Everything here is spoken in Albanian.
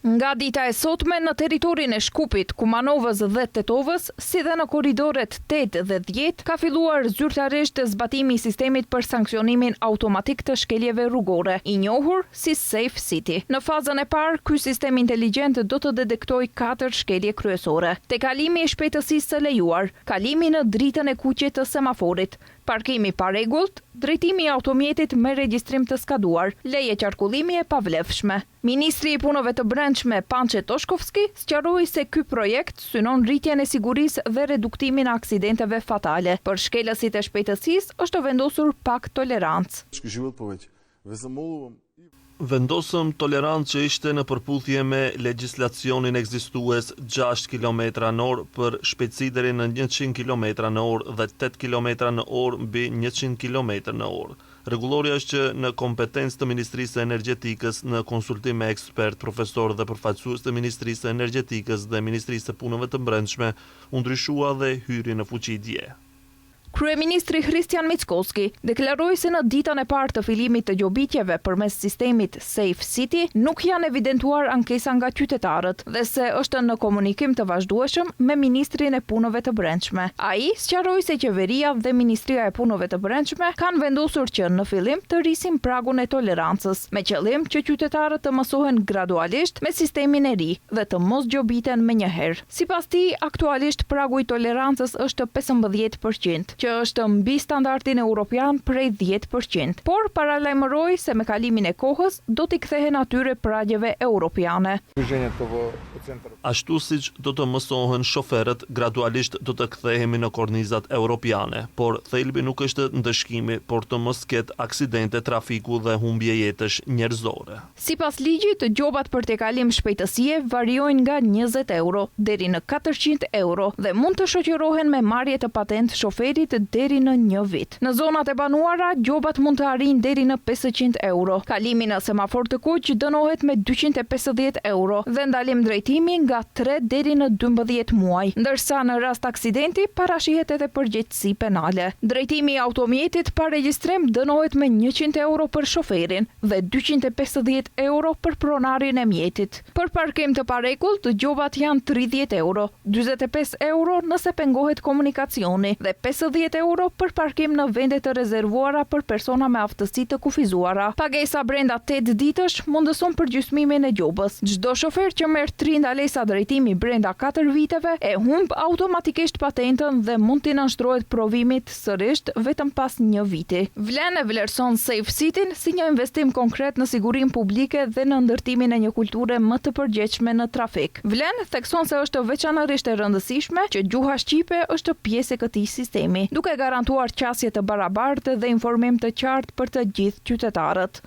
Nga dita e sotme në territorin e Shkupit, Kumanovës dhe Tetovës, si dhe në korridoret 8 dhe 10, ka filluar zyrtarisht zbatimi i sistemit për sanksionimin automatik të shkeljeve rrugore, i njohur si Safe City. Në fazën e parë, ky sistem inteligjent do të detektojë 4 shkelje kryesore: tekalimi i shpejtësisë së lejuar, kalimi në dritën e kuqe të semaforit, parkimi pa rregullt, drejtimi i automjetit me regjistrim të skaduar, leje qarkullimi e pavlefshme. Ministri i Punëve të Brendshme Pançe Toshkovski sqaroi se ky projekt synon rritjen e sigurisë dhe reduktimin e aksidenteve fatale. Për shkelësit e shpejtësisë është vendosur pak tolerancë. Vendosëm tolerancë që ishte në përputhje me legjislacionin ekzistues 6 km/h për shpejtësi deri në 100 km/h dhe 8 km/h mbi 100 km/h. Rregulloria është që në kompetencë të Ministrisë së Energjetikës, në konsultim me ekspert, profesor dhe përfaqësues të Ministrisë së Energjetikës dhe Ministrisë së Punëve të Brendshme, u ndryshua dhe hyri në fuqi dje. Kryeministri Hristian Mickoski deklaroi se në ditën e parë të fillimit të gjobitjeve përmes sistemit Safe City nuk janë evidentuar ankesa nga qytetarët dhe se është në komunikim të vazhdueshëm me Ministrin e Punëve të Brendshme. Ai sqaroi se qeveria dhe Ministria e Punëve të Brendshme kanë vendosur që në fillim të rrisin pragun e tolerancës, me qëllim që qytetarët të mësohen gradualisht me sistemin e ri dhe të mos gjobiten menjëherë. Sipas tij, aktualisht pragu i tolerancës është 15%. Që është mbi standardin europian prej 10%, por paralajmëroi se me kalimin e kohës do t'i kthehen atyre pragjeve europiane. Ashtu siç do të mësohen shoferët, gradualisht do të kthehemi në kornizat europiane, por thelbi nuk është ndëshkimi, por të mos ketë aksidente trafiku dhe humbje jetësh njerëzore. Sipas ligjit, gjobat për tekalim shpejtësie variojnë nga 20 euro deri në 400 euro dhe mund të shoqërohen me marrje të patent shoferit deri në 1 vit. Në zonat e banuara, gjobat mund të arrijnë deri në 500 euro. Kalimi në semafor të kuq dënohet me 250 euro dhe ndalim drejtimi nga 3 deri në 12 muaj, ndërsa në rast aksidenti parashihet edhe përgjegjësi penale. Drejtimi i automjetit pa regjistrim dënohet me 100 euro për shoferin dhe 250 euro për pronarin e mjetit. Për parkim të parregullt, gjobat janë 30 euro, 45 euro nëse pengohet komunikacioni dhe 50 euro për parkim në vende të rezervuara për persona me aftësi të kufizuara. Pagesa brenda 8 ditësh mundëson përgjysmimin e gjobës. Çdo shofer që merr 3 ndalesa drejtimi brenda 4 viteve e humb automatikisht patentën dhe mund t'i nënshtrohet provimit sërish vetëm pas 1 viti. Vlen e vlerëson Safe City si një investim konkret në sigurinë publike dhe në ndërtimin e një kulture më të përgjegjshme në trafik. Vlen thekson se është veçanërisht e rëndësishme që gjuha shqipe është pjesë e këtij sistemi, duke garantuar qasje të barabartë dhe informim të qartë për të gjithë qytetarët.